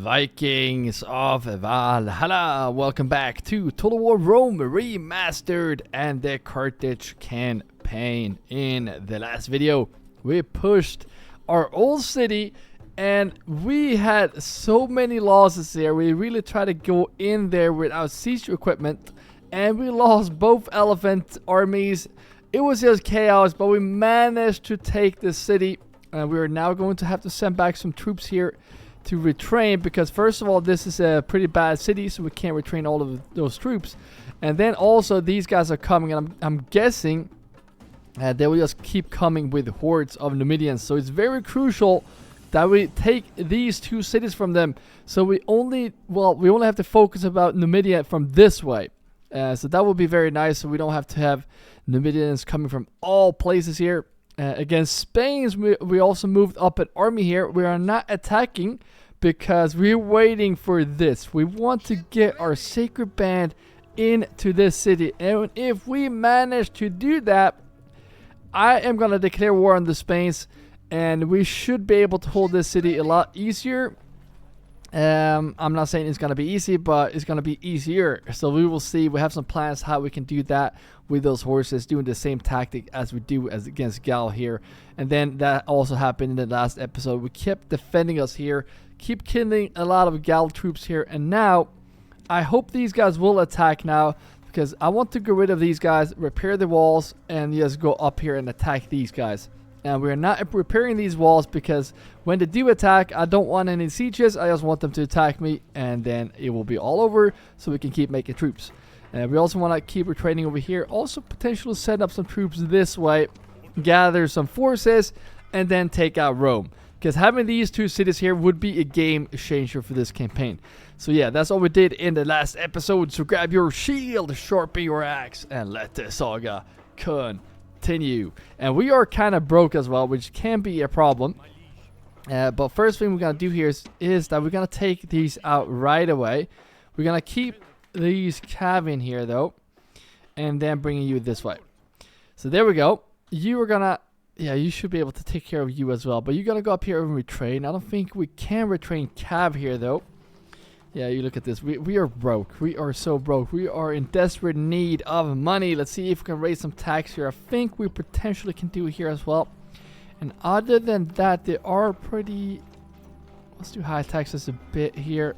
Vikings of Valhalla, welcome back to Total War Rome Remastered and the Carthage campaign. In the last video, we pushed our old city and we had so many losses there. We really tried to go in there with our siege equipment and we lost both elephant armies. It was just chaos, but we managed to take the city. And we are now going to have to send back some troops here to retrain, because first of all, this is a pretty bad city, so we can't retrain all of those troops. And then also these guys are coming, and I'm guessing they will just keep coming with hordes of Numidians. So it's very crucial that we take these two cities from them. So we only have to focus about Numidia from this way. So that would be very nice, so we don't have to have Numidians coming from all places here. Against Spain, we also moved up an army here. We are not attacking because we're waiting for this. We want to get our sacred band into this city. And if we manage to do that, I am going to declare war on the Spains. And we should be able to hold this city a lot easier. I'm not saying it's going to be easy, but it's going to be easier. So we will see. We have some plans how we can do that with those horses, doing the same tactic as we do as against Gal here. And then that also happened in the last episode. We kept defending us here, keep killing a lot of Gal troops here. And now I hope these guys will attack now, because I want to get rid of these guys, repair the walls, and just go up here and attack these guys. And we're not repairing these walls because when they do attack, I don't want any sieges. I just want them to attack me, and then it will be all over, so we can keep making troops. And we also want to keep retraining over here. Also potentially set up some troops this way, gather some forces, and then take out Rome. Because having these two cities here would be a game changer for this campaign. So yeah, that's all we did in the last episode. So grab your shield, sharpen your axe, and let the saga continue. And we are kind of broke as well, which can be a problem. But first thing we're going to do here is that we're going to take these out right away. We're going to keep these cav in here though, and then bringing you this way. So there we go. You are going to, yeah, you should be able to take care of you as well. But you're going to go up here and retrain. I don't think we can retrain cav here though. Yeah, you look at this. We are broke. We are so broke. We are in desperate need of money. Let's see if we can raise some tax here. I think we potentially can do it here as well. And other than that, they are pretty... Let's do high taxes a bit here.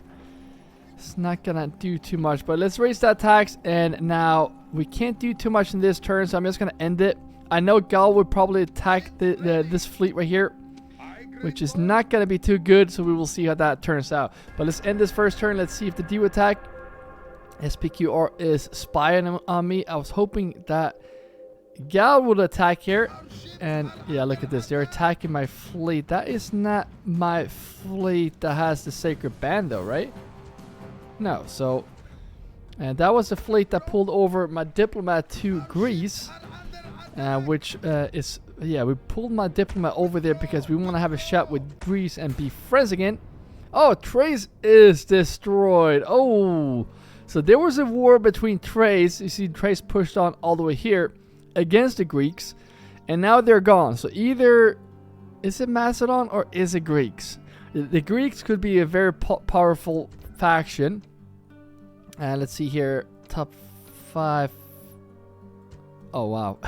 It's not going to do too much. But let's raise that tax. And now we can't do too much in this turn, so I'm just going to end it. I know Gal would probably attack this fleet right here, which is not going to be too good, so we will see how that turns out. But let's end this first turn. Let's see if they do attack. SPQR is spying on me. I was hoping that Gal would attack here. And yeah, look at this. They're attacking my fleet. That is not my fleet that has the sacred band though, right? No, so... And that was the fleet that pulled over my diplomat to Greece. Which is... Yeah, we pulled my diplomat over there because we want to have a shot with Greece and be friends again. Oh, Thrace is destroyed. Oh, so there was a war between Thrace. You see Thrace pushed on all the way here against the Greeks. And now they're gone. So either, is it Macedon or is it Greeks? The Greeks could be a very powerful faction. And let's see here. Top 5. Oh, wow.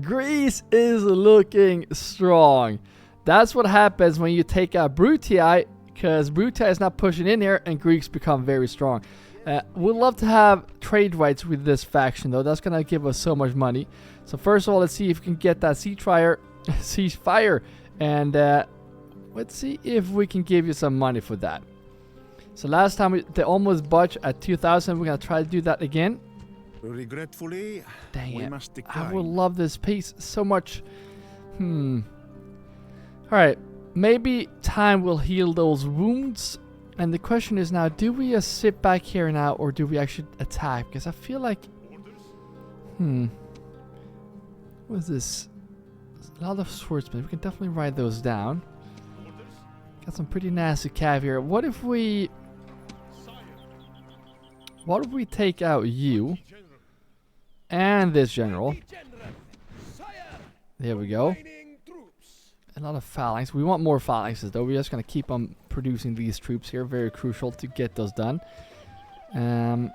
Greece is looking strong. That's what happens when you take out Brutii, because Brutii is not pushing in here and Greeks become very strong. We'd love to have trade rights with this faction though. That's going to give us so much money. So first of all, let's see if we can get that ceasefire, and let's see if we can give you some money for that. So last time they almost budged at 2,000. We're going to try to do that again. Regretfully, dang we it. must decline. I would love this piece so much. Alright, maybe time will heal those wounds. And the question is now, do we just sit back here now, or do we actually attack? Because I feel like... What is this? A lot of swordsmen. We can definitely write those down. Got some pretty nasty cav here. What if we take out you? And this general. There we go. A lot of phalanx. We want more phalanxes though. We're just going to keep them producing these troops here. Very crucial to get those done. I'm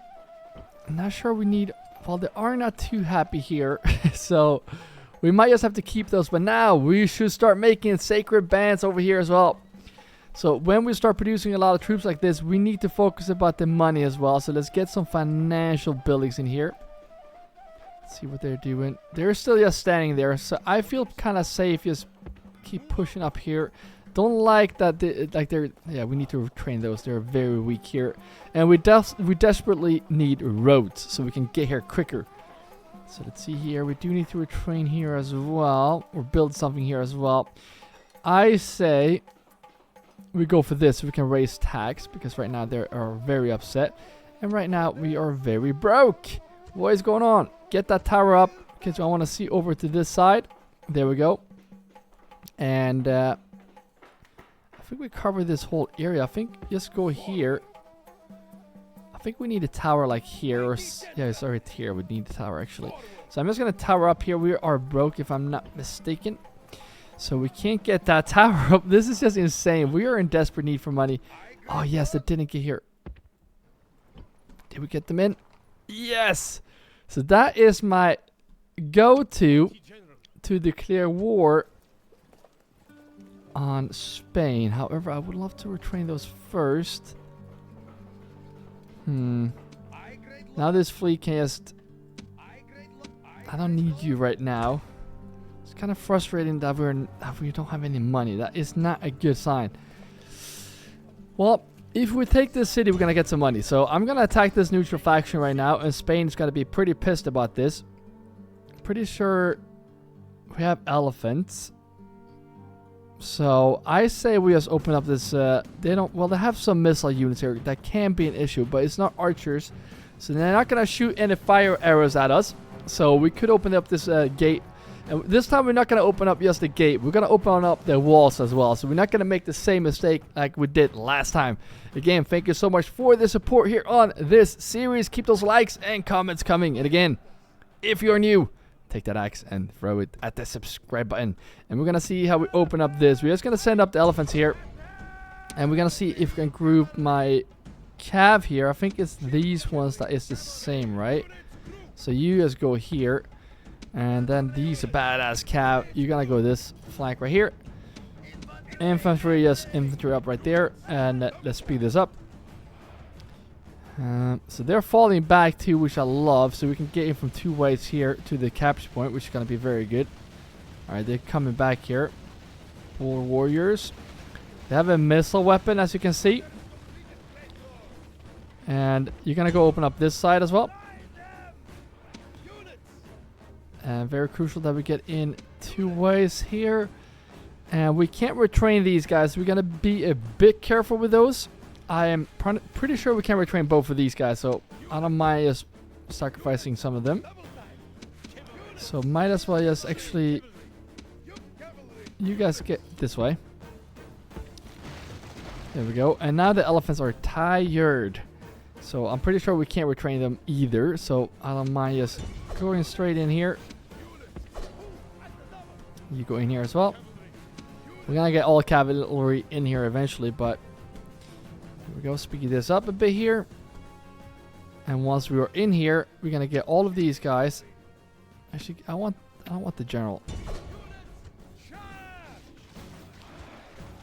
not sure we need... Well, they are not too happy here. So we might just have to keep those. But now we should start making sacred bands over here as well. So when we start producing a lot of troops like this, we need to focus about the money as well. So let's get some financial buildings in here. Let's see what they're doing. They're still just standing there. So I feel kind of safe just keep pushing up here. Don't like that they're yeah, we need to train those. They're very weak here. And we desperately need roads so we can get here quicker. So let's see here. We do need to retrain here as well. Or build something here as well. I say we go for this so we can raise tax, because right now they are very upset. And right now we are very broke. What is going on? Get that tower up, because I want to see over to this side. There we go. And I think we cover this whole area. I think just go here. I think we need a tower like here, or yeah, it's right here. We need the tower actually. So I'm just gonna tower up here. We are broke if I'm not mistaken. So we can't get that tower up. This is just insane. We are in desperate need for money. Oh yes, it didn't get here. Did we get them in? Yes. So that is my go-to to declare war on Spain. However, I would love to retrain those first. Now this fleet can just... I don't need you right now. It's kind of frustrating that we don't have any money. That is not a good sign. Well, if we take this city, we're going to get some money. So I'm going to attack this neutral faction right now. And Spain's going to be pretty pissed about this. Pretty sure we have elephants. So I say we just open up this. They don't. Well, they have some missile units here. That can be an issue, but it's not archers, so they're not gonna shoot any fire arrows at us. So we could open up this gate, and this time we're not gonna open up just the gate. We're gonna open up the walls as well. So we're not gonna make the same mistake like we did last time. Again, thank you so much for the support here on this series. Keep those likes and comments coming. And again, if you're new, take that axe and throw it at the subscribe button. And we're going to see how we open up this. We're just going to send up the elephants here. And we're going to see if we can group my cav here. I think it's these ones that is the same, right? So you just go here. And then these badass cav. You're going to go this flank right here. Infantry, yes, infantry up right there. And let's speed this up. So they're falling back too, which I love. So we can get in from two ways here to the capture point, which is going to be very good. Alright, they're coming back here. Bull warriors. They have a missile weapon, as you can see. And you're going to go open up this side as well. And very crucial that we get in two ways here. And we can't retrain these guys. We're going to be a bit careful with those. I am pretty sure we can retrain both of these guys, so I don't mind just sacrificing some of them. So might as well just actually... You guys get this way. There we go. And now the elephants are tired. So I'm pretty sure we can't retrain them either, so I don't mind just going straight in here. You go in here as well. We're gonna get all cavalry in here eventually, but... Here we go, speed this up a bit here. And once we are in here, we're gonna get all of these guys. Actually, I don't want the general.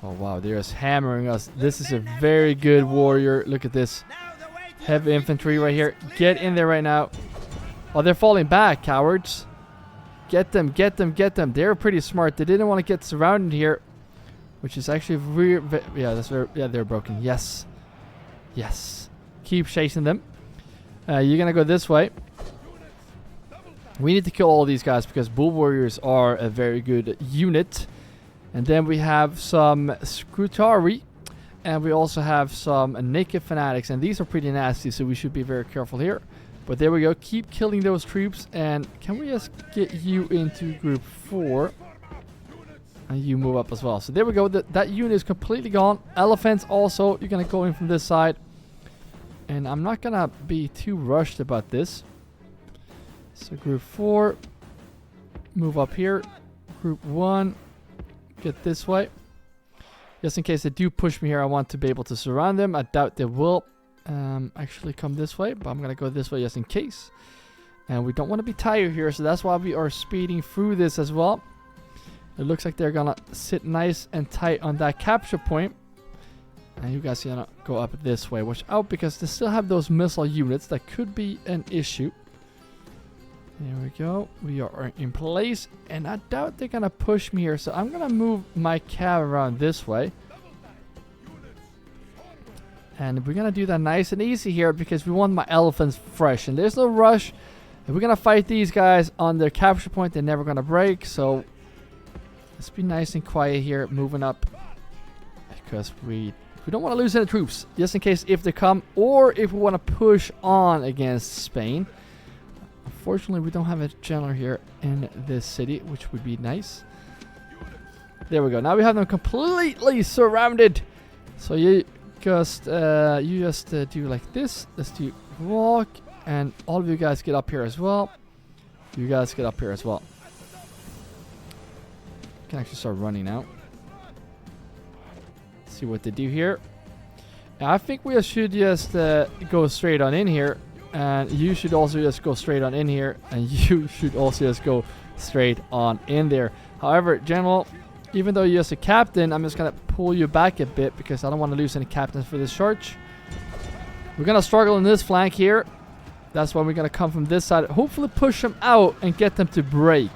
Oh wow, they're just hammering us. This is a very good warrior. Look at this. Heavy infantry right here. Get in there right now. Oh, they're falling back, cowards. Get them, get them, get them. They're pretty smart. They didn't want to get surrounded here. Which is actually yeah, that's very, yeah, they're broken. Yes. Yes. Keep chasing them. You're gonna go this way. We need to kill all these guys because bull warriors are a very good unit. And then we have some Scrutari. And we also have some naked fanatics. And these are pretty nasty, so we should be very careful here. But there we go. Keep killing those troops. And can we just get you into group 4? And you move up as well. So there we go. That unit is completely gone. Elephants also. You're going to go in from this side. And I'm not going to be too rushed about this. So group 4. Move up here. Group 1. Get this way. Just in case they do push me here, I want to be able to surround them. I doubt they will actually come this way, but I'm going to go this way just in case. And we don't want to be tired here, so that's why we are speeding through this as well. It looks like they're going to sit nice and tight on that capture point. And you guys are going to go up this way. Watch out, because they still have those missile units. That could be an issue. There we go. We are in place. And I doubt they're going to push me here. So I'm going to move my cab around this way. And we're going to do that nice and easy here, because we want my elephants fresh. And there's no rush. If we're going to fight these guys on their capture point, they're never going to break. So let's be nice and quiet here, moving up. Because we don't want to lose any troops, just in case if they come, or if we want to push on against Spain. Unfortunately, we don't have a general here in this city, which would be nice. There we go. Now we have them completely surrounded. So you just do like this. Let's do walk, and all of you guys get up here as well. You guys get up here as well. You can actually start running now. See what they do here. I think we should just go straight on in here, and you should also just go straight on in here, and you should also just go straight on in there. However, General, even though you're just a captain, I'm just gonna pull you back a bit, because I don't want to lose any captains for this charge. We're gonna struggle in this flank here. That's why we're gonna come from this side, hopefully push them out and get them to break.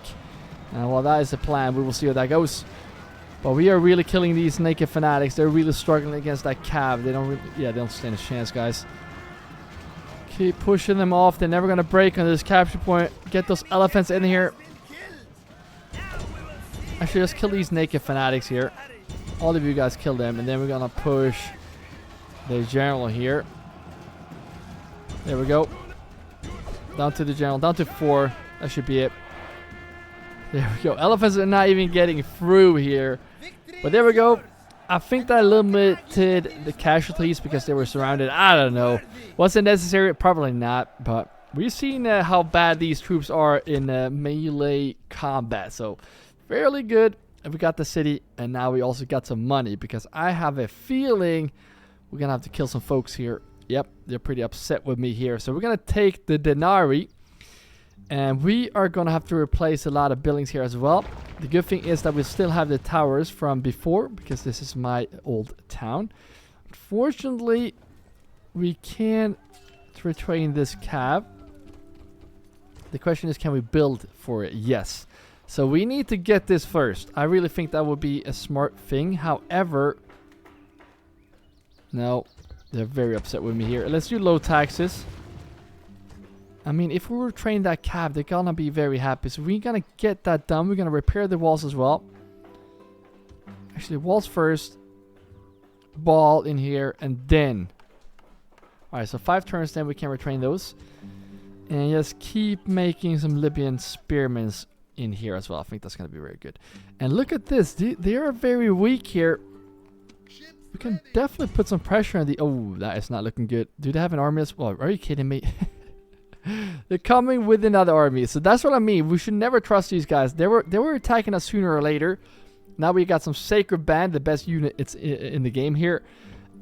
Well, that is the plan. We will see how that goes. But we are really killing these naked fanatics. They're really struggling against that cav. They don't they don't stand a chance, guys. Keep pushing them off. They're never gonna break on this capture point. Get those elephants in here. Actually, just kill these naked fanatics here. All of you guys kill them, and then we're gonna push the general here. There we go. Down to the general. Down to 4. That should be it. There we go. Elephants are not even getting through here. But there we go. I think that limited the casualties because they were surrounded. I don't know. Was it necessary? Probably not. But we've seen how bad these troops are in melee combat. So fairly good. And we got the city. And now we also got some money, because I have a feeling we're going to have to kill some folks here. Yep, they're pretty upset with me here. So we're going to take the denarii. And we are going to have to replace a lot of buildings here as well. The good thing is that we still have the towers from before, because this is my old town. Unfortunately, we can't retrain this cab. The question is, can we build for it? Yes. So we need to get this first. I really think that would be a smart thing. However, no, they're very upset with me here. Let's do low taxes. I mean, if we were trained that cab, they're gonna be very happy. So we're gonna get that done. We're gonna repair the walls as well. Actually, walls first. Ball in here, and then. Alright, so 5 turns, then we can retrain those. And just keep making some Libyan spearmen in here as well. I think that's gonna be very good. And look at this. They are very weak here. We can definitely put some pressure on the... Oh, that is not looking good. Do they have an army as well? Are you kidding me? They're coming with another army. So that's what I mean. We should never trust these guys. They were attacking us sooner or later. Now we got some Sacred Band, the best unit it's in the game here.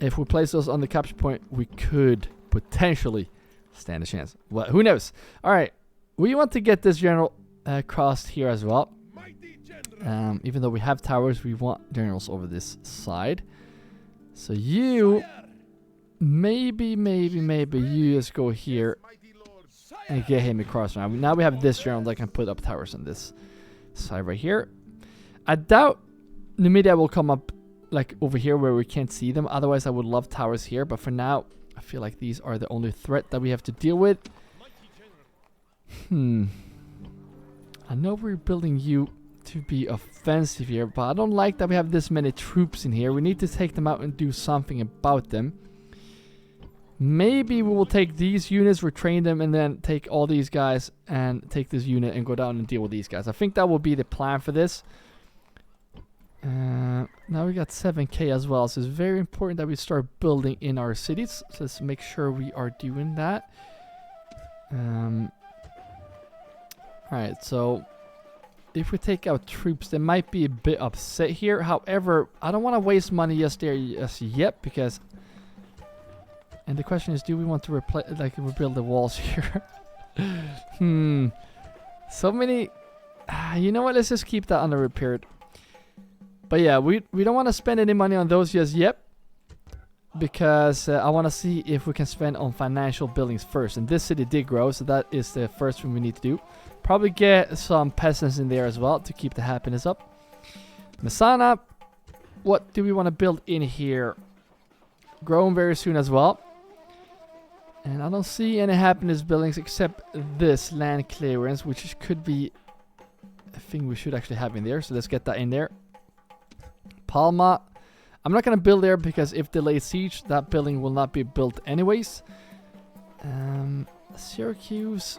If we place those on the capture point, we could potentially stand a chance. Well, who knows? All right. We want to get this general crossed here as well. Even though we have towers, we want generals over this side. So you... Maybe you just go here and get him across. Now we have this general that can put up towers on this side right here. I doubt Numidia will come up like over here where we can't see them. Otherwise, I would love towers here. But for now, I feel like these are the only threat that we have to deal with. I know we're building you to be offensive here, but I don't like that we have this many troops in here. We need to take them out and do something about them. Maybe we will take these units, retrain them, and then take all these guys and take this unit and go down and deal with these guys. I think that will be the plan for this. Now we got 7k as well, so it's very important that we start building in our cities. So let's make sure we are doing that. Alright, so if we take out troops, they might be a bit upset here. However, I don't want to waste money just there as yet because... And the question is, do we want to rebuild the walls here? So many... you know what? Let's just keep that under repaired. But yeah, we don't want to spend any money on those just yet. Because I want to see if we can spend on financial buildings first. And this city did grow, so that is the first thing we need to do. Probably get some peasants in there as well to keep the happiness up. Masana, what do we want to build in here? Growing very soon as well. And I don't see any happiness buildings except this land clearance, which could be a thing we should actually have in there. So let's get that in there. Palma. I'm not going to build there because if they lay siege, that building will not be built anyways. Syracuse.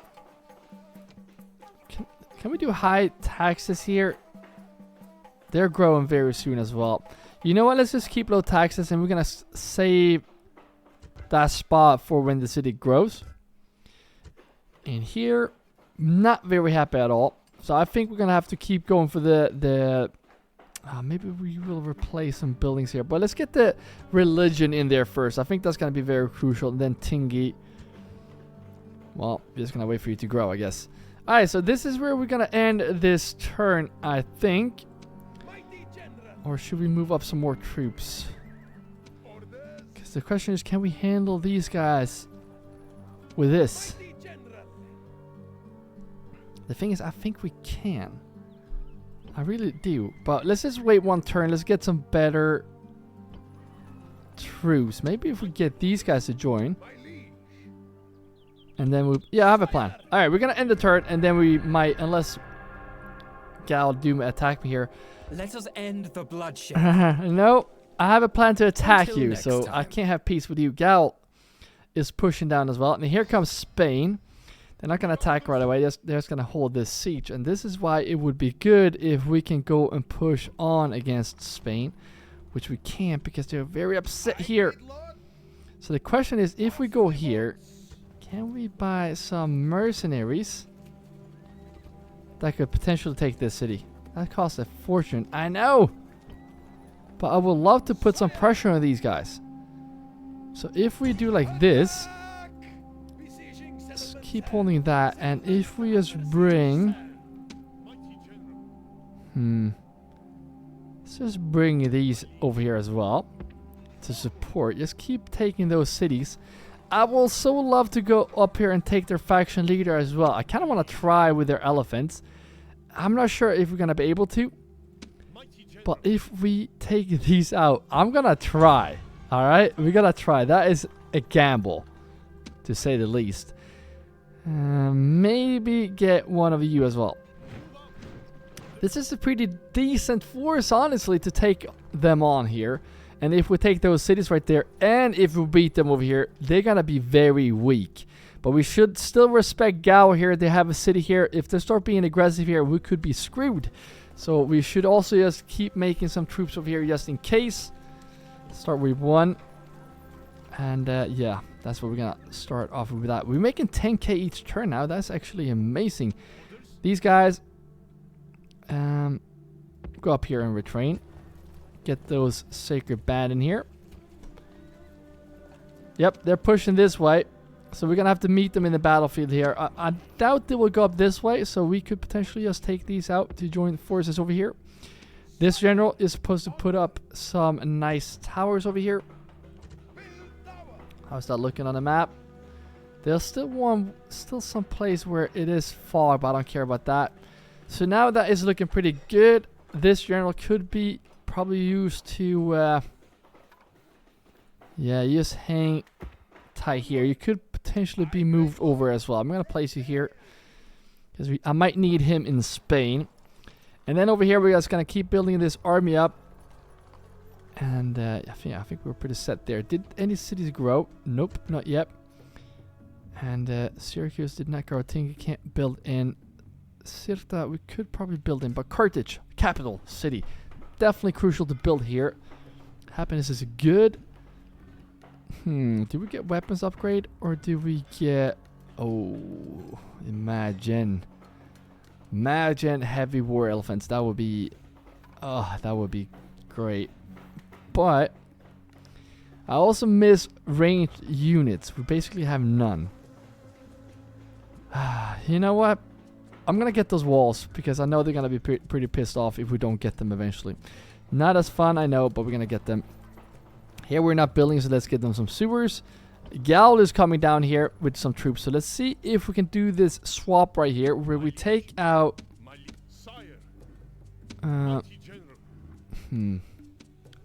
Can we do high taxes here? They're growing very soon as well. You know what? Let's just keep low taxes and we're going to save that spot for when the city grows. And here, not very happy at all. So I think we're going to have to keep going for the maybe we will replace some buildings here. But let's get the religion in there first. I think that's going to be very crucial. And then Tingi. Well, we're just going to wait for you to grow, I guess. Alright, so this is where we're going to end this turn, I think. Or should we move up some more troops? Because the question is, can we handle these guys with this? The thing is, I think we can. I really do. But let's just wait one turn. Let's get some better troops. Maybe if we get these guys to join. And then we'll... Yeah, I have a plan. Alright, we're going to end the turn. And then we might... Unless Gal Doom attack me here. Let us end the bloodshed. No, I have a plan to attack Until you. next So time. I can't have peace with you. Gal is pushing down as well. And here comes Spain. They're not going to attack right away. They're just going to hold this siege. And this is why it would be good if we can go and push on against Spain. Which we can't because they're very upset here. So the question is, if we go here, can we buy some mercenaries that could potentially take this city? That costs a fortune. I know! But I would love to put some pressure on these guys. So if we do like this... Keep holding that, and if we just bring let's just bring these over here as well to support. Just keep taking those cities. I will so love to go up here and take their faction leader as well. I kind of want to try with their elephants. I'm not sure if we're gonna be able to, but if we take these out, I'm gonna try. All right, we're gonna try. That is a gamble, to say the least. Maybe get one of you as well. This is a pretty decent force, honestly, to take them on here. And if we take those cities right there, and if we beat them over here, they're gonna be very weak. But we should still respect Gao here. They have a city here. If they start being aggressive here, we could be screwed. So we should also just keep making some troops over here just in case. Start with one. And yeah, that's what we're gonna start off with that. We're making 10k each turn now. That's actually amazing. These guys go up here and retrain. Get those sacred band in here. Yep, they're pushing this way. So we're gonna have to meet them in the battlefield here. I doubt they will go up this way, so we could potentially just take these out to join the forces over here. This general is supposed to put up some nice towers over here. How's that looking on the map? There's still some place where it is far, but I don't care about that. So now that is looking pretty good. This general could be probably used to yeah, you just hang tight here. You could potentially be moved over as well. I'm gonna place you here because I might need him in Spain. And then over here we're just gonna keep building this army up. And I think we're pretty set there. Did any cities grow? Nope, not yet. And Syracuse did not grow. I think you can't build in. Cirta, we could probably build in. But Carthage, capital city. Definitely crucial to build here. Happiness is good. Do we get weapons upgrade? Or do we get... Oh, imagine. Imagine heavy war elephants. That would be... Oh, that would be great. But I also miss ranged units. We basically have none. You know what? I'm going to get those walls because I know they're going to be pretty pissed off if we don't get them eventually. Not as fun, I know, but we're going to get them. Here we're not building, so let's get them some sewers. Gal is coming down here with some troops. So let's see if we can do this swap right here where we take out...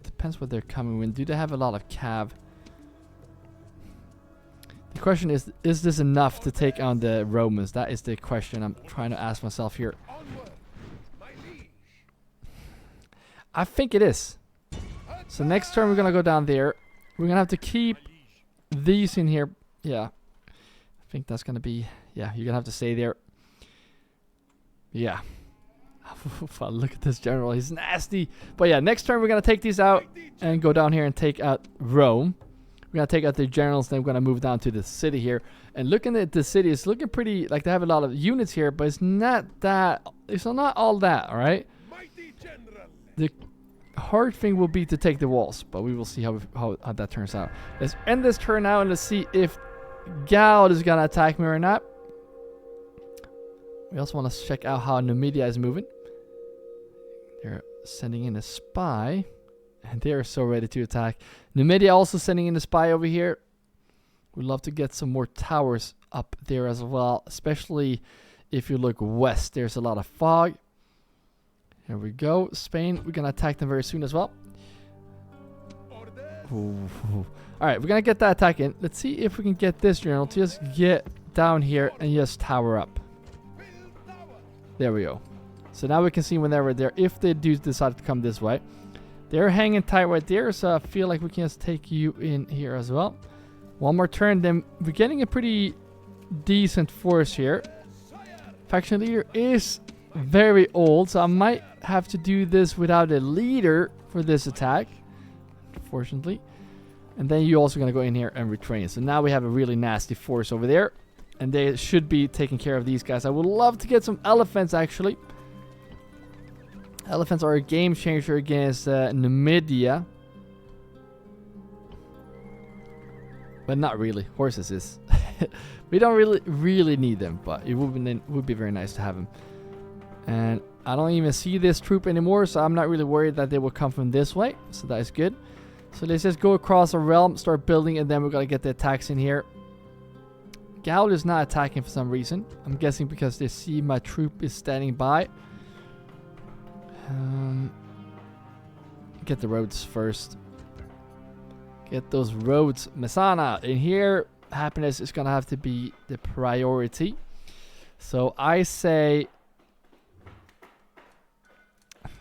Depends what they're coming with. Do they have a lot of cav? The question is this enough to take on the Romans? That is the question I'm trying to ask myself here. I think it is. So next turn we're going to go down there. We're going to have to keep these in here. Yeah. I think that's going to be... Yeah, you're going to have to stay there. Yeah. Look at this general. He's nasty. But yeah, next turn we're going to take these out and go down here and take out Rome. We're going to take out the generals. Then we're going to move down to the city here. And looking at the city, it's looking pretty... Like they have a lot of units here, but it's not that... It's not all that, alright? The hard thing will be to take the walls, but we will see how that turns out. Let's end this turn now and let's see if Gal is gonna attack me or not. We also want to check out how Numidia is moving. They're sending in a spy, and they are so ready to attack. Numidia also sending in a spy over here. We'd love to get some more towers up there as well, especially if you look west. There's a lot of fog. Here we go. Spain, we're going to attack them very soon as well. Alright, we're going to get that attack in. Let's see if we can get this general to just get down here and just tower up. There we go. So now we can see when they're there, if they do decide to come this way. They're hanging tight right there, so I feel like we can just take you in here as well. One more turn, then we're getting a pretty decent force here. Faction leader is very old, so I might have to do this without a leader for this attack, unfortunately. And then you're also going to go in here and retrain. So now we have a really nasty force over there, and they should be taking care of these guys. I would love to get some elephants, actually. Elephants are a game changer against Numidia, but not really. Horses is. We don't really need them, but it would be very nice to have them. And I don't even see this troop anymore, so I'm not really worried that they will come from this way. So that is good. So let's just go across our realm, start building, and then we're going to get the attacks in here. Gaul is not attacking for some reason. I'm guessing because they see my troop is standing by. Get the roads first. Get those roads. Messana. In here, happiness is going to have to be the priority. So I say...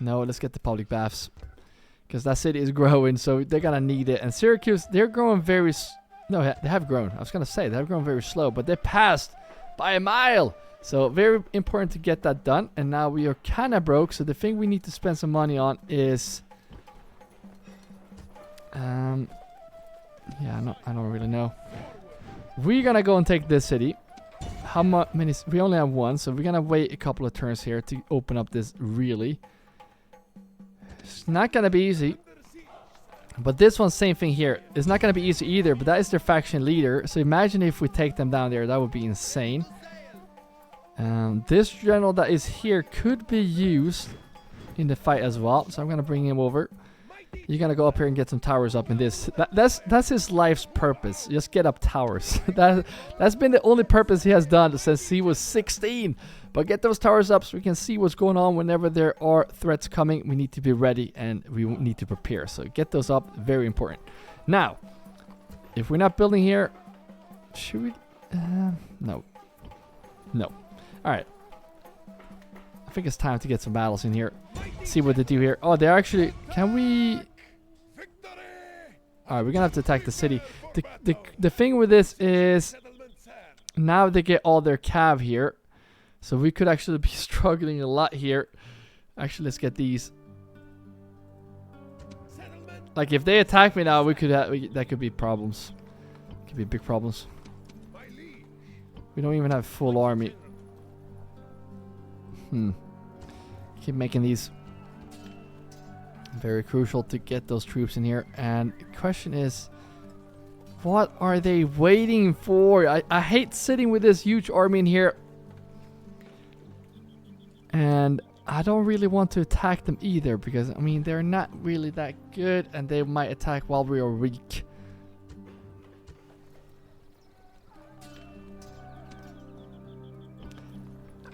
No, let's get the public baths. Because that city is growing, so they're going to need it. And Syracuse, they're growing very... No, they have grown. I was going to say, they have grown very slow. But they passed by a mile. So very important to get that done. And now we are kind of broke. So the thing we need to spend some money on is... yeah, I don't really know. We're going to go and take this city. How many... We only have one. So we're going to wait a couple of turns here to open up this really... It's not going to be easy. But this one, same thing here. It's not going to be easy either, but that is their faction leader. So imagine if we take them down there. That would be insane. This general that is here could be used in the fight as well. So I'm going to bring him over. You're going to go up here and get some towers up in this. That's his life's purpose. Just get up towers. That's been the only purpose he has done since he was 16. But get those towers up so we can see what's going on whenever there are threats coming. We need to be ready and we need to prepare. So get those up. Very important. Now, if we're not building here, should we? No. No. All right. I think it's time to get some battles in here. See what they do here. Oh, they're actually... Can we... All right, we're going to have to attack the city. The thing with this is... Now they get all their cav here. So we could actually be struggling a lot here. Actually, let's get these. Like, if they attack me now, we could that could be problems. Could be big problems. We don't even have full army. Keep making these very crucial to get those troops in here. And the question is, what are they waiting for? I hate sitting with this huge army in here. And I don't really want to attack them either, because, I mean, they're not really that good, and they might attack while we are weak.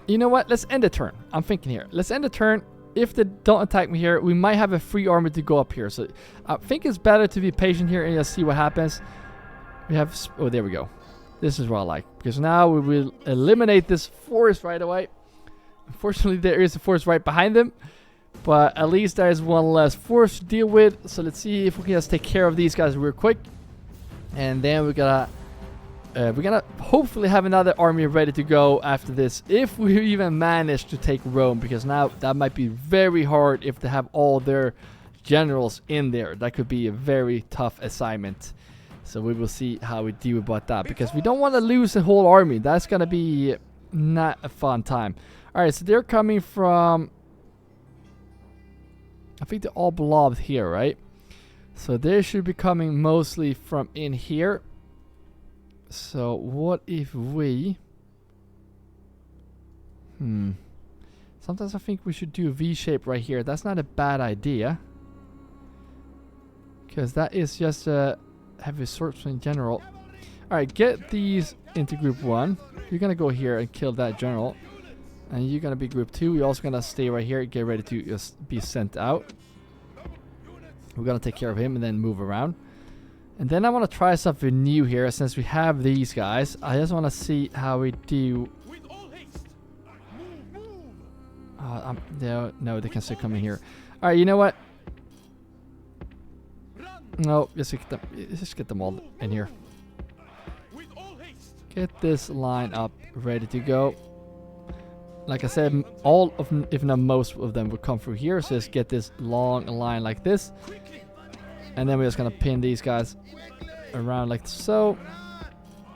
You know what? Let's end the turn. I'm thinking here. Let's end the turn. If they don't attack me here, we might have a free army to go up here. So I think it's better to be patient here and just see what happens. We have... Oh, there we go. This is what I like. Because now we will eliminate this force right away. Unfortunately, there is a force right behind them. But at least there is one less force to deal with. So let's see if we can just take care of these guys real quick. And then we're gonna hopefully have another army ready to go after this, if we even manage to take Rome, because now that might be very hard if they have all their generals in there. That could be a very tough assignment. So we will see how we deal about that, because we don't want to lose the whole army. That's gonna be not a fun time. Alright, so they're coming from, I think they're all blobbed here, right? So they should be coming mostly from in here. So what if we... Sometimes I think we should do a V-shape right here. That's not a bad idea. Because that is just a heavy swordsman in general. Alright, get these into group 1. You're going to go here and kill that general. And you're going to be group 2. You're also going to stay right here. Get ready to just be sent out. We're going to take care of him and then move around. And then I want to try something new here, since we have these guys. I just want to see how we do. No, they can still come in here. Alright, you know what? No, just get them all in here. Get this line up, ready to go. Like I said, all of them, if not most of them, will come through here. So just get this long line like this. And then we're just going to pin these guys around like so.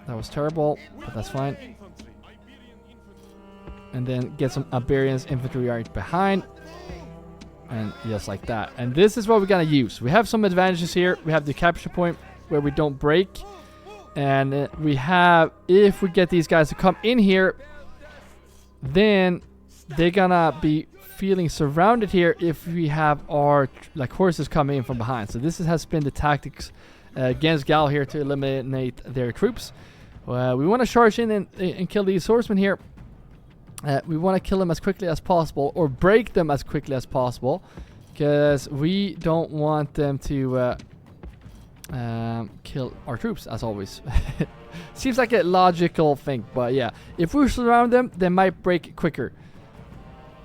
That was terrible, but that's fine. And then get some Iberians infantry right behind. And just like that. And this is what we're going to use. We have some advantages here. We have the capture point where we don't break. And we have, if we get these guys to come in here, then they're going to be feeling surrounded here if we have our horses coming in from behind. So this has been the tactics against Gal here to eliminate their troops. We want to charge in and kill these swordsmen here. We want to kill them as quickly as possible, or break them as quickly as possible, because we don't want them to kill our troops, as always. Seems like a logical thing, but yeah, if we surround them, they might break quicker.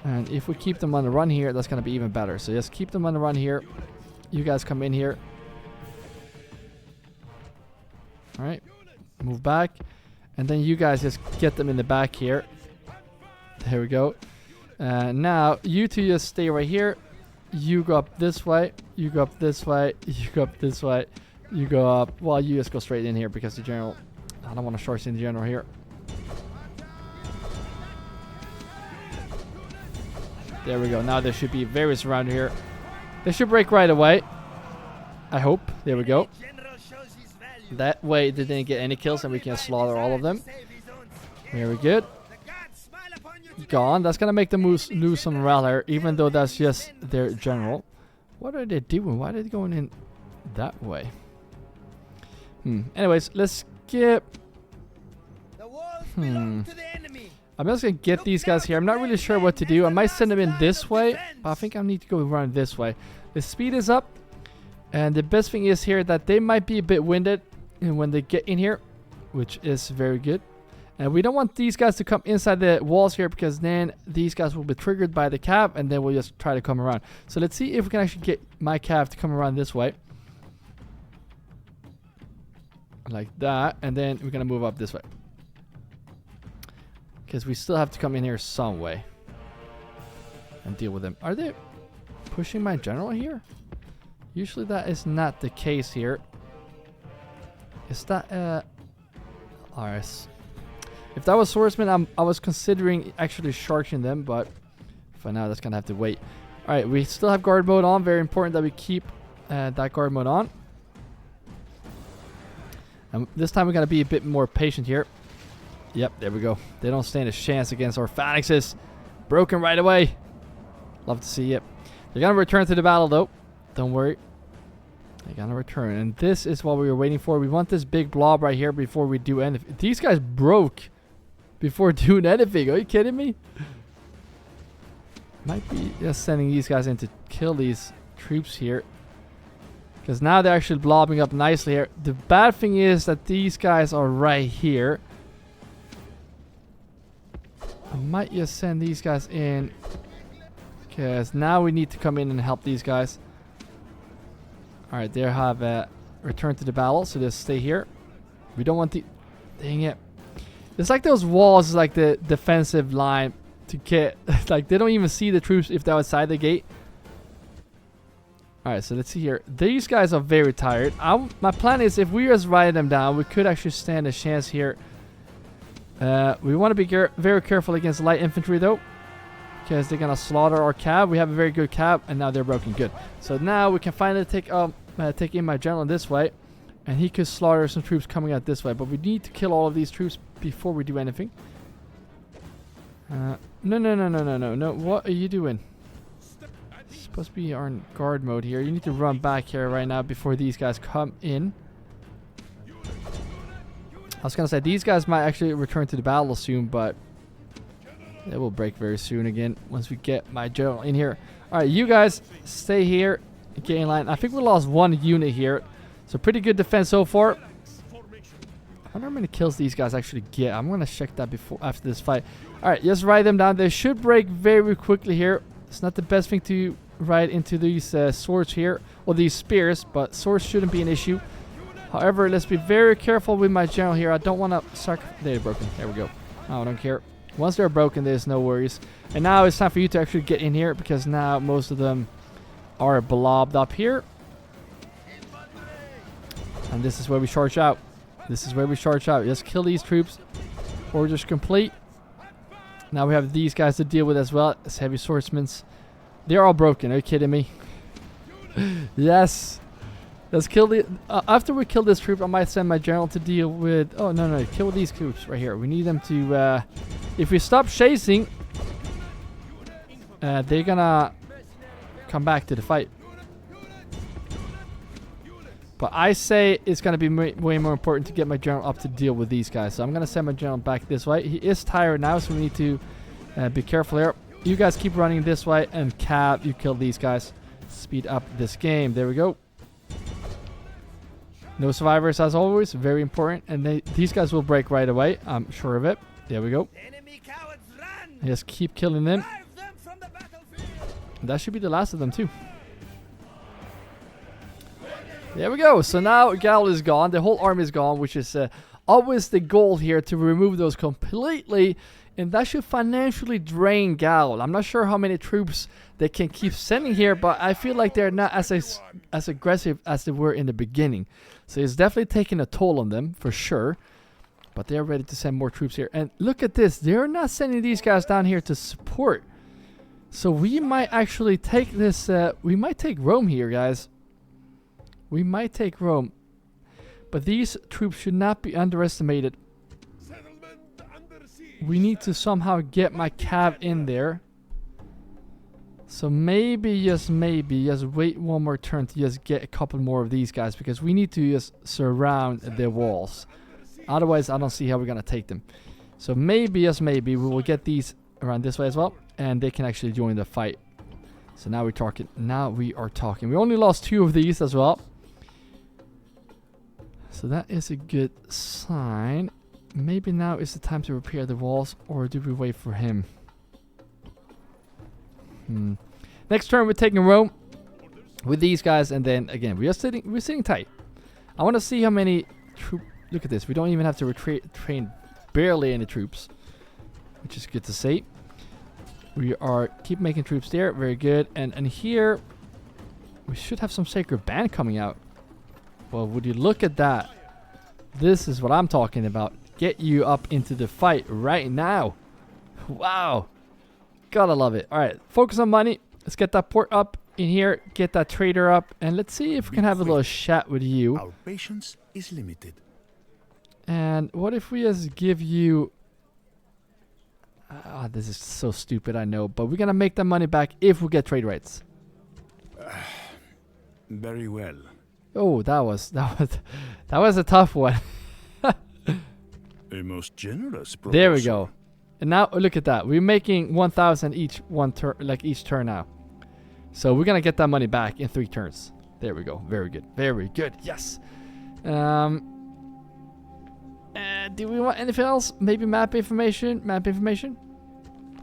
And if we keep them on the run here, that's going to be even better. So just keep them on the run here. You guys come in here. Alright. Move back. And then you guys just get them in the back here. There we go. Now, you two just stay right here. You go up this way. You go up this way. You go up this way. You go up. Well, you just go straight in here, because the general... I don't want to charge in the general here. There we go. Now there should be various around here. They should break right away. I hope. There we go. That way they didn't get any kills and we can slaughter all of them. Very good. Gone. That's going to make them lose some morale here, even though that's just their general. What are they doing? Why are they going in that way? Anyways, let's skip. I'm just going to get these guys here. I'm not really sure what to do. I might send them in this way, but I think I need to go around this way. The speed is up. And the best thing is here that they might be a bit winded when they get in here, which is very good. And we don't want these guys to come inside the walls here, because then these guys will be triggered by the cav, and then we'll just try to come around. So let's see if we can actually get my cav to come around this way. Like that. And then we're going to move up this way, because we still have to come in here some way and deal with them. Are they pushing my general here? Usually that is not the case here. Is that RS? If that was swordsman, I was considering actually charging them, but For now, that's gonna have to wait. All right, we still have guard mode on. Very important that we keep that guard mode on. And this time we're gonna be a bit more patient here. Yep, there we go. They don't stand a chance against our phalanxes. Broken right away. Love to see it. They're gonna return to the battle though. Don't worry. They're gonna return. And this is what we were waiting for. We want this big blob right here before we do anything. These guys broke before doing anything. Are you kidding me? Might be just sending these guys in to kill these troops here. Because now they're actually blobbing up nicely here. The bad thing is that these guys are right here. I might just send these guys in. Because now we need to come in and help these guys. Alright, they have returned to the battle. So just stay here. We don't want the... Dang it. It's like those walls, like the defensive line to get... like they don't even see the troops if they're outside the gate. Alright, so let's see here. These guys are very tired. My plan is if we just ride them down, we could actually stand a chance here. We want to be very careful against light infantry though. Because they're going to slaughter our cab. We have a very good cab and now they're broken. Good. So now we can finally take in my general this way. And he could slaughter some troops coming out this way. But we need to kill all of these troops before we do anything. No. What are you doing? Supposed to be on guard mode here. You need to run back here right now before these guys come in. I was gonna say these guys might actually return to the battle soon, but they will break very soon again once we get my general in here. All right, you guys stay here, get in line. I think we lost one unit here, so pretty good defense so far. I wonder how many kills these guys actually get. I'm gonna check that after this fight. All right, just ride them down. They should break very quickly here. It's not the best thing to ride into these swords here, or these spears, but swords shouldn't be an issue. However, let's be very careful with my general here. I don't want to sacrifice. They're broken. There we go. I don't care. Once they're broken, there's no worries. And now it's time for you to actually get in here, because now most of them are blobbed up here. And this is where we charge out. This is where we charge out. Just kill these troops. Orders complete. Now we have these guys to deal with as well as heavy swordsmen. They're all broken. Are you kidding me? Yes. Let's kill the... after we kill this troop, I might send my general to deal with... Oh, no. Kill these troops right here. We need them to... if we stop chasing... they're gonna... come back to the fight. But I say it's gonna be way more important to get my general up to deal with these guys. So I'm gonna send my general back this way. He is tired now, so we need to be careful here. You guys keep running this way, and Cab, you kill these guys. Speed up this game. There we go. No survivors as always. Very important. And these guys will break right away. I'm sure of it. There we go. Just keep killing them. That should be the last of them too. There we go. So now Gal is gone. The whole army is gone, which is always the goal here, to remove those completely. And that should financially drain Gal. I'm not sure how many troops they can keep sending here, but I feel like they're not as aggressive as they were in the beginning. So it's definitely taking a toll on them, for sure. But they're ready to send more troops here. And look at this. They're not sending these guys down here to support. So we might actually take this... we might take Rome here, guys. We might take Rome. But these troops should not be underestimated. We need to somehow get my cav in there. So maybe, just wait one more turn to just get a couple more of these guys. Because we need to just surround the walls. Otherwise, I don't see how we're going to take them. So maybe, just maybe, we will get these around this way as well. And they can actually join the fight. So now we're talking. Now we are talking. We only lost 2 of these as well. So that is a good sign. Maybe now is the time to repair the walls, or do we wait for him? Next turn we're taking Rome with these guys, and then again we're sitting tight. I want to see how many troops. Look at this. We don't even have to train barely any troops, which is good to see. We are keep making troops there. Very good. And here we should have some sacred band coming out. Well, would you look at that? This is what I'm talking about. Get you up into the fight right now. Wow. Gotta love it. All right, focus on money. Let's get that port up in here. Get that trader up. And let's see if we can have a little chat with you. Our patience is limited. And what if we just give you... this is so stupid, I know. But we're going to make the money back if we get trade rights. Very well. Oh, that was a tough one. A most generous proposal. There we go. And now look at that. We're making 1,000 each each turn now. So we're gonna get that money back in 3 turns. There we go. Very good. Very good. Yes. Do we want anything else? Maybe map information? Map information?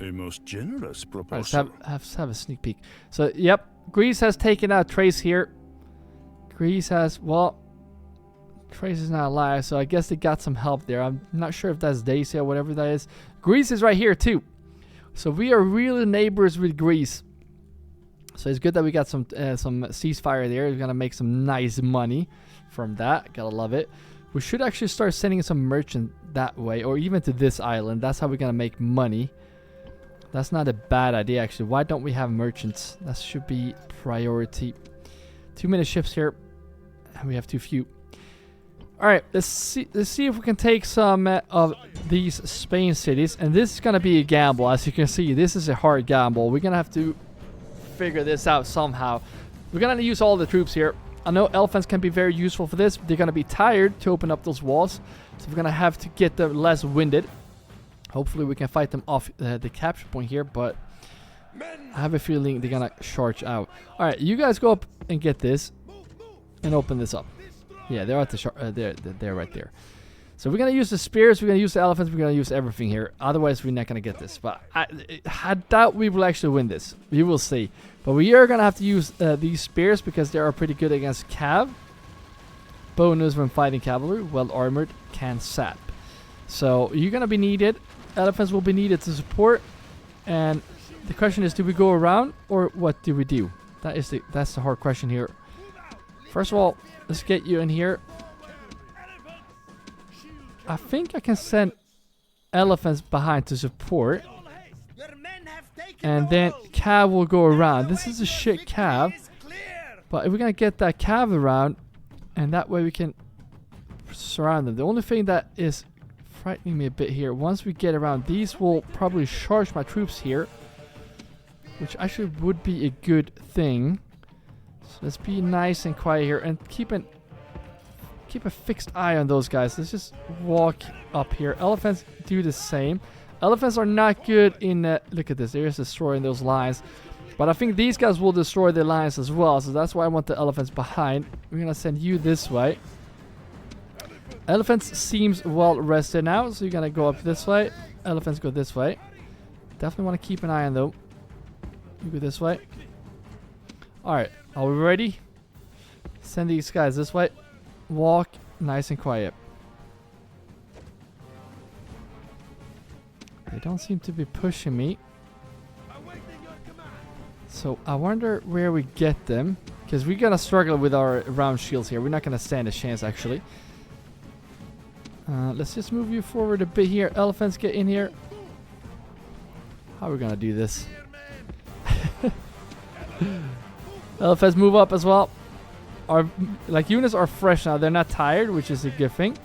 A most generous proposal. Let's have a sneak peek. So, yep. Greece has taken out Trace here. Greece has, well, Trace is not alive, so I guess they got some help there. I'm not sure if that's Daisy or whatever that is. Greece is right here too. So we are really neighbors with Greece. So it's good that we got some ceasefire there. We're going to make some nice money from that. Gotta love it. We should actually start sending some merchant that way, or even to this island. That's how we're going to make money. That's not a bad idea, actually. Why don't we have merchants? That should be priority. Too many ships here. And we have too few. Alright, let's see if we can take some of these Spain cities. And this is going to be a gamble. As you can see, this is a hard gamble. We're going to have to figure this out somehow. We're going to use all the troops here. I know elephants can be very useful for this. They're going to be tired to open up those walls. So we're going to have to get them less winded. Hopefully we can fight them off the capture point here. But I have a feeling they're going to charge out. Alright, you guys go up and get this. And open this up. Yeah, they're at the they're right there. So we're gonna use the spears, we're gonna use the elephants, we're gonna use everything here. Otherwise, we're not gonna get this. But I doubt we will actually win this. We will see. But we are gonna have to use these spears because they are pretty good against cav. Bonus when fighting cavalry, well armored, can sap. So you're gonna be needed. Elephants will be needed to support. And the question is, do we go around or what do we do? That's the hard question here. First of all, let's get you in here. I think I can send elephants behind to support. And then cav will go around. This is a shit cav. But if we're going to get that cav around, and that way we can surround them. The only thing that is frightening me a bit here, once we get around, these will probably charge my troops here. Which actually would be a good thing. So let's be nice and quiet here and keep a fixed eye on those guys. Let's just walk up here. Elephants do the same. Elephants are not good in... look at this. They're just destroying those lines. But I think these guys will destroy the lines as well. So that's why I want the elephants behind. We're going to send you this way. Elephants seems well rested now. So you're going to go up this way. Elephants go this way. Definitely want to keep an eye on them. You go this way. Alright. Are we ready? Send these guys this way. Walk nice and quiet. They don't seem to be pushing me. So I wonder where we get them. Because we're going to struggle with our round shields here. We're not going to stand a chance actually. Let's just move you forward a bit here. Elephants, get in here. How are we going to do this? Elephants move up as well. Our units are fresh now. They're not tired, which is a good thing.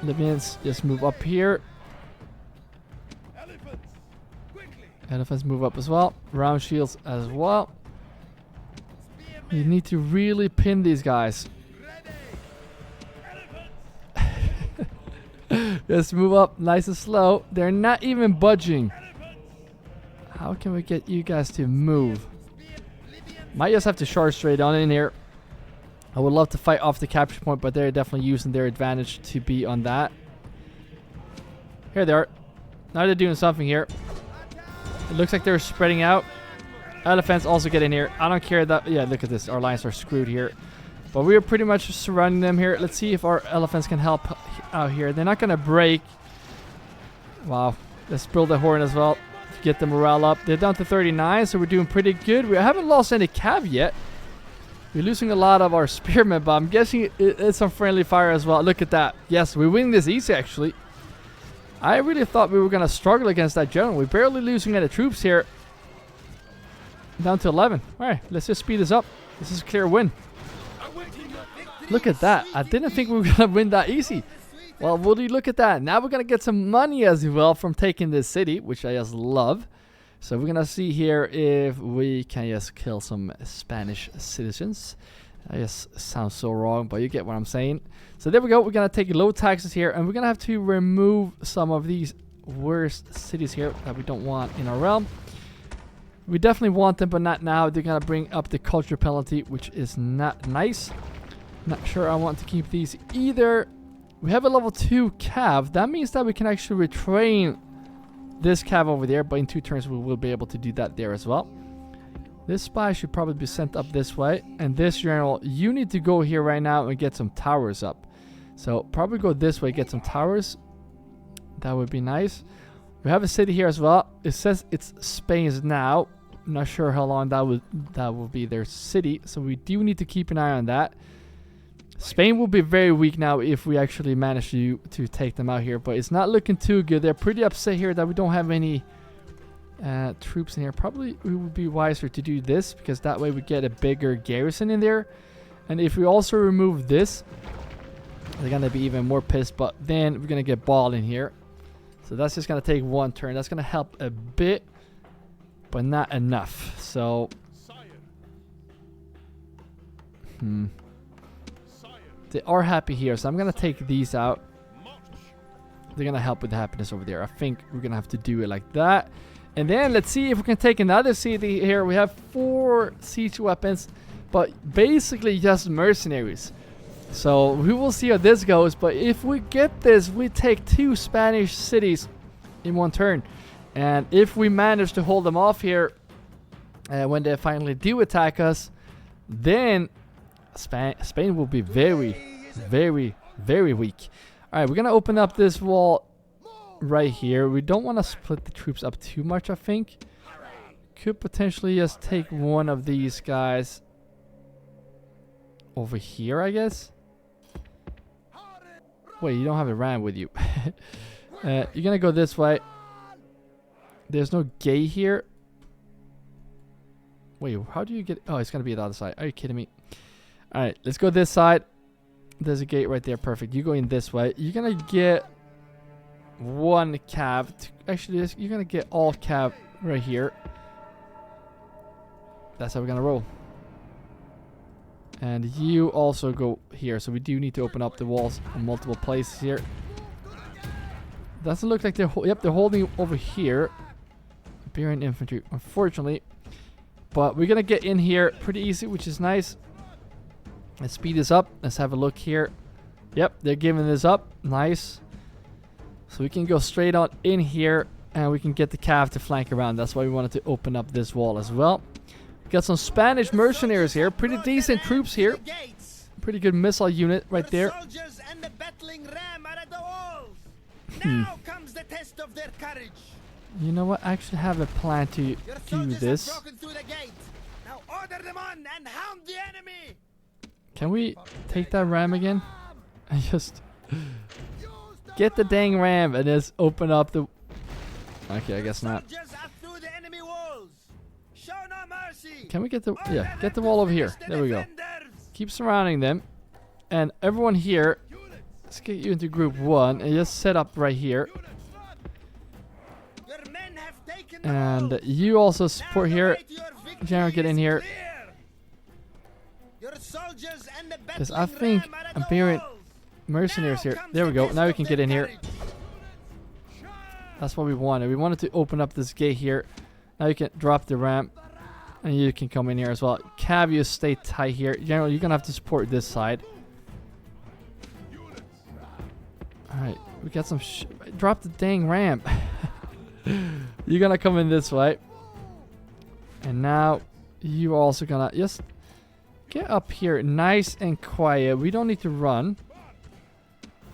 Libyans just move up here. Elephants move up as well. Round shields as well. You need to really pin these guys. Just move up nice and slow. They're not even budging. How can we get you guys to move? Might just have to charge straight on in here. I would love to fight off the capture point, but they're definitely using their advantage to be on that. Here they are. Now they're doing something here. It looks like they're spreading out. Elephants also get in here. I don't care that... yeah, look at this. Our lines are screwed here. But we are pretty much surrounding them here. Let's see if our elephants can help out here. They're not going to break. Wow. Let's build the horn as well. Get the morale up. They're down to 39, so we're doing pretty good. We haven't lost any cav yet. We're losing a lot of our spearmen, but I'm guessing it's some friendly fire as well. Look at that. Yes, we're winning this easy, actually. I really thought we were going to struggle against that general. We're barely losing any troops here. Down to 11. Alright, let's just speed this up. This is a clear win. Look at that. I didn't think we were going to win that easy. Well, would you look at that? Now we're going to get some money as well from taking this city, which I just love. So we're going to see here if we can just kill some Spanish citizens. I just sounds so wrong, but you get what I'm saying. So there we go. We're going to take low taxes here, and we're going to have to remove some of these worst cities here that we don't want in our realm. We definitely want them, but not now. They're going to bring up the culture penalty, which is not nice. Not sure I want to keep these either. We have a level 2 cav. That means that we can actually retrain this cav over there, but in 2 turns we will be able to do that there as well. This spy should probably be sent up this way. And this general, you need to go here right now and get some towers up. So probably go this way, get some towers. That would be nice. We have a city here as well. It says it's Spain's now. I'm not sure how long that will be their city. So we do need to keep an eye on that. Spain will be very weak now if we actually manage to take them out here. But it's not looking too good. They're pretty upset here that we don't have any troops in here. Probably it would be wiser to do this, because that way we get a bigger garrison in there. And if we also remove this, they're going to be even more pissed. But then we're going to get ball in here. So that's just going to take 1 turn. That's going to help a bit, but not enough. So they are happy here, so I'm going to take these out. They're going to help with the happiness over there. I think we're going to have to do it like that. And then let's see if we can take another city here. We have 4 siege weapons, but basically just mercenaries. So we will see how this goes. But if we get this, we take 2 Spanish cities in 1 turn. And if we manage to hold them off here when they finally do attack us, then Spain will be very, very, very weak. Alright, we're going to open up this wall right here. We don't want to split the troops up too much, I think. Could potentially just take one of these guys over here, I guess. Wait, you don't have a ram with you. You're going to go this way. There's no gate here. Wait, how do you get... Oh, it's going to be the other side. Are you kidding me? Alright, let's go this side. There's a gate right there. Perfect. You go in this way. You're going to get 1 cav. Actually, you're going to get all cav right here. That's how we're going to roll. And you also go here. So we do need to open up the walls in multiple places here. Doesn't look like they're... Yep, they're holding over here. Imperial infantry, unfortunately. But we're going to get in here pretty easy, which is nice. Let's speed this up. Let's have a look here. Yep, they're giving this up. Nice. So we can go straight on in here, and we can get the cav to flank around. That's why we wanted to open up this wall as well. We got some Spanish mercenaries here. Pretty decent troops here. Pretty good missile unit right there. Now comes the test of their courage. You know what? I actually have a plan to do this. Now order them on and hound the enemy. Can we take that ram again? I just get the dang ram and just open up the... Okay, I guess not. Can we get the... Yeah, get the wall over here. There we go. Keep surrounding them. And everyone here, let's get you into group 1 and just set up right here. And you also support here. General, get in here. Because I think Imperial mercenaries here. There we go. Now we can get in here. That's what we wanted. We wanted to open up this gate here. Now you can drop the ramp. And you can come in here as well. Cav, you stay tight here. General, you're going to have to support this side. Alright. We got some... Drop the dang ramp. You're going to come in this way. And now you also going to just get up here nice and quiet. We don't need to run.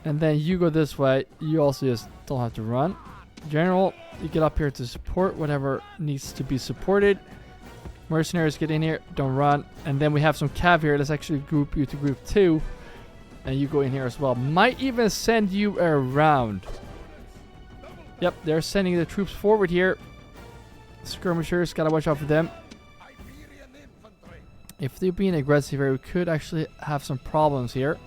And then you go this way. You also just don't have to run. General, you get up here to support whatever needs to be supported. Mercenaries, get in here. Don't run. And then we have some cav here. Let's actually group you to group 2. And you go in here as well. Might even send you around. Yep, they're sending the troops forward here. Skirmishers, gotta watch out for them. If they're being aggressive here, we could actually have some problems here.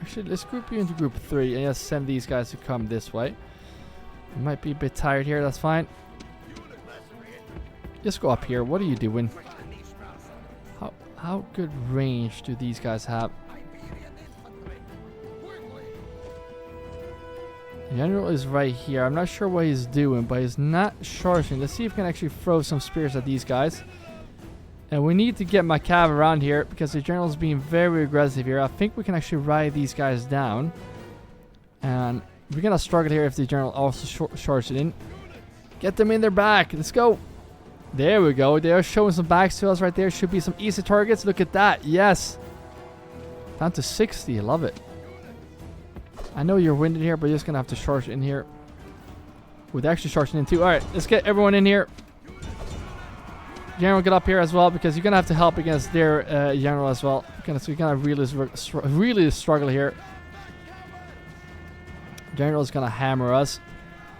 Actually, let's group you into group 3 and just send these guys to come this way. You might be a bit tired here, that's fine. Just go up here. What are you doing? How good range do these guys have? General is right here. I'm not sure what he's doing, but he's not charging. Let's see if we can actually throw some spears at these guys. And we need to get my cav around here because the general is being very aggressive here. I think we can actually ride these guys down. And we're going to struggle here if the general also charges in. Get them in their back. Let's go. There we go. They're showing some backs to us right there. Should be some easy targets. Look at that. Yes. Down to 60. I love it. I know you're winded here, but you're just going to have to charge in here. With actually charging in too. Alright, let's get everyone in here. General, get up here as well, because you're going to have to help against their general as well. We're going to really struggle here. General is going to hammer us.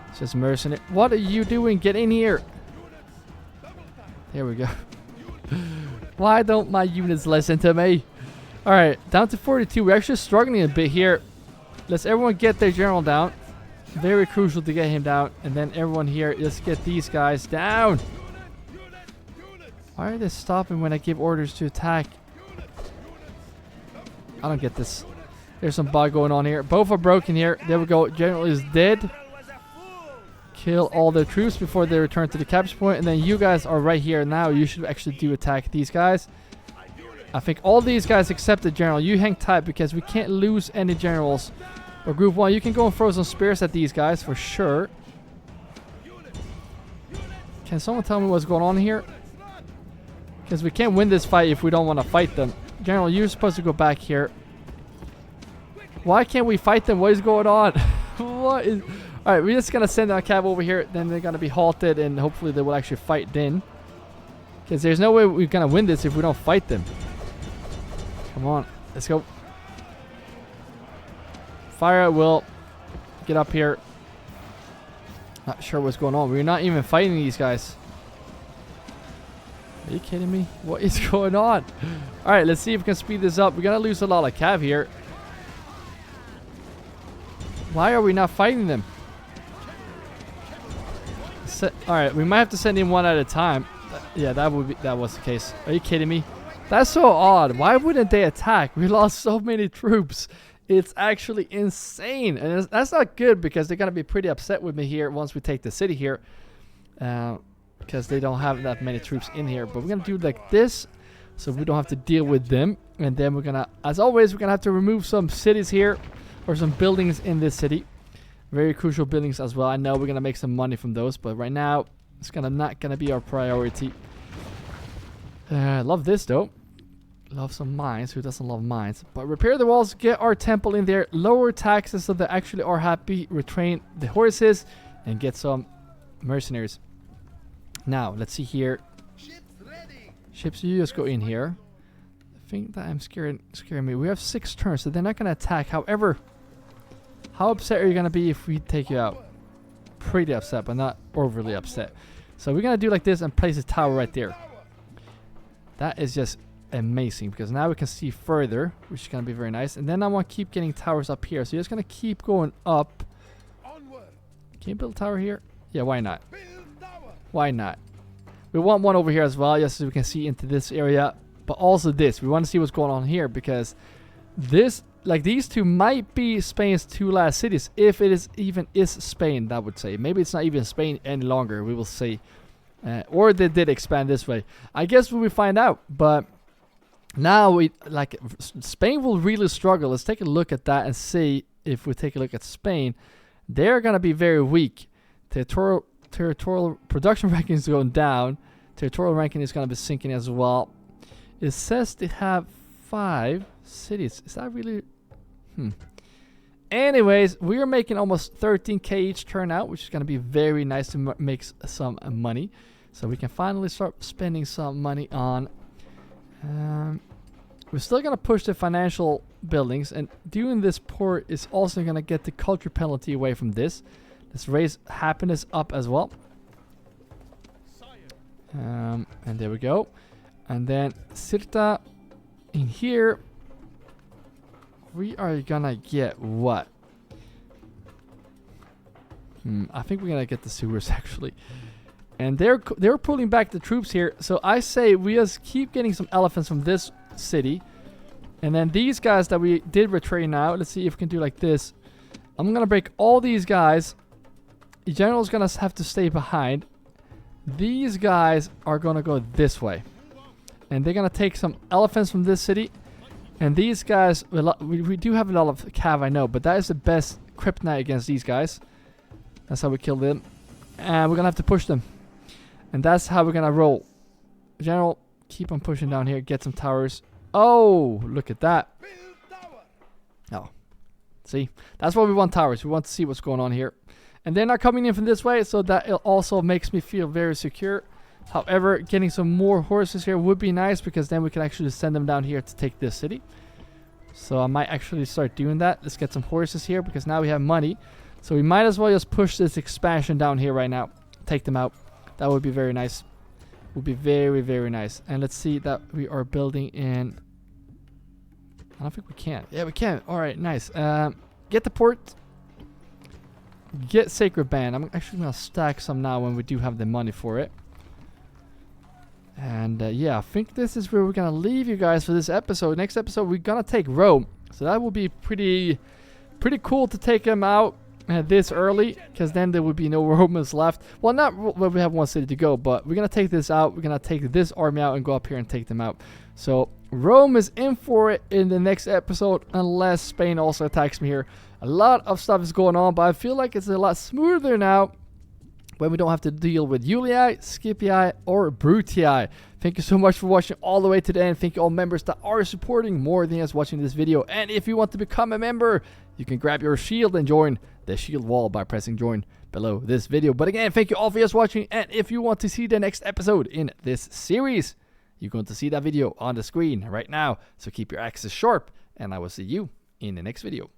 It's just mercenary. What are you doing? Get in here. There we go. Why don't my units listen to me? Alright, down to 42. We're actually struggling a bit here. Let's everyone get their general down. Very crucial to get him down. And then everyone here, let's get these guys down. Why are they stopping when I give orders to attack? I don't get this. There's some bug going on here. Both are broken here. There we go. General is dead. Kill all their troops before they return to the capture point. And then you guys are right here now. You should actually do attack these guys. I think all these guys except the general. You hang tight because we can't lose any generals. Or group 1, you can go and throw some spears at these guys for sure. Can someone tell me what's going on here? Because we can't win this fight if we don't want to fight them. General, you're supposed to go back here. Why can't we fight them? What is going on? What is... Alright, we're just going to send our cav over here. Then they're going to be halted and hopefully they will actually fight then. Because there's no way we're going to win this if we don't fight them. Come on. Let's go. Fire at will. Get up here. Not sure what's going on. We're not even fighting these guys. Are you kidding me? What is going on? Alright, let's see if we can speed this up. We're going to lose a lot of cav here. Why are we not fighting them? Alright, we might have to send in one at a time. Yeah, that was the case. Are you kidding me? That's so odd. Why wouldn't they attack? We lost so many troops. It's actually insane. And that's not good because they're going to be pretty upset with me here once we take the city here. Because they don't have that many troops in here. But we're going to do like this so we don't have to deal with them. And then we're going to, as always, we're going to have to remove some cities here. Or some buildings in this city. Very crucial buildings as well. I know we're going to make some money from those. But right now, it's not going to be our priority. Love this though. Love some mines. Who doesn't love mines? But repair the walls. Get our temple in there. Lower taxes so they actually are happy. Retrain the horses. And get some mercenaries. Now, let's see here. Ships, you just go in here. I think that I'm scaring me. We have 6 turns, so they're not going to attack. However, how upset are you going to be if we take you out? Pretty upset, but not overly upset. So we're going to do like this and place a tower right there. That is just amazing because now we can see further, which is going to be very nice. And then I want to keep getting towers up here. So you're just going to keep going up. Can you build a tower here? Yeah, why not? Why not? We want one over here as well, just so we can see into this area. But also this. We want to see what's going on here because this, like these two might be Spain's 2 last cities. If it is even Spain, that would say. Maybe it's not even Spain any longer. We will see. Or they did expand this way. I guess we will find out. But now Spain will really struggle. Let's take a look at that and see if we take a look at Spain. They're going to be very weak. Territorial production ranking is going down. Territorial ranking is going to be sinking as well. It says they have 5 cities. Is that really... Anyways, we are making almost 13k each turn out, which is going to be very nice to make some money. So we can finally start spending some money on We're still going to push the financial buildings, and doing this port is also going to get the culture penalty away from this. Let's raise happiness up as well. And there we go. And then Sirta in here. We are going to get what? I think we're going to get the sewers actually. And they're pulling back the troops here. So I say we just keep getting some elephants from this city. And then these guys that we did retrain now. Let's see if we can do like this. I'm going to break all these guys. The general's going to have to stay behind. These guys are going to go this way. And they're going to take some elephants from this city. And these guys, we do have a lot of cav, I know. But that is the best kryptonite against these guys. That's how we kill them. And we're going to have to push them. And that's how we're going to roll. General, keep on pushing down here. Get some towers. Oh, look at that. Oh, see, that's why we want towers. We want to see what's going on here. And they're not coming in from this way, so that also makes me feel very secure. However, getting some more horses here would be nice, because then we can actually send them down here to take this city. So I might actually start doing that. Let's get some horses here, because now we have money. So we might as well just push this expansion down here right now. Take them out. That would be very nice. Would be very, very nice. And let's see that we are building in. I don't think we can. Yeah, we can. All right, nice. Get the port. Get Sacred Band. I'm actually going to stack some now when we do have the money for it. And yeah, I think this is where we're going to leave you guys for this episode. Next episode, we're going to take Rome. So that will be pretty cool to take them out this early, because then there would be no Romans left. Well, not well, we have one city to go, but we're going to take this out. We're going to take this army out and go up here and take them out. So Rome is in for it in the next episode, unless Spain also attacks me here. A lot of stuff is going on, but I feel like it's a lot smoother now when we don't have to deal with Julii, Scipii, or Brutii. Thank you so much for watching all the way to the end. Thank you all members that are supporting more than just watching this video. And if you want to become a member, you can grab your shield and join the shield wall by pressing join below this video. But again, thank you all for just watching. And if you want to see the next episode in this series, you're going to see that video on the screen right now. So keep your axes sharp, and I will see you in the next video.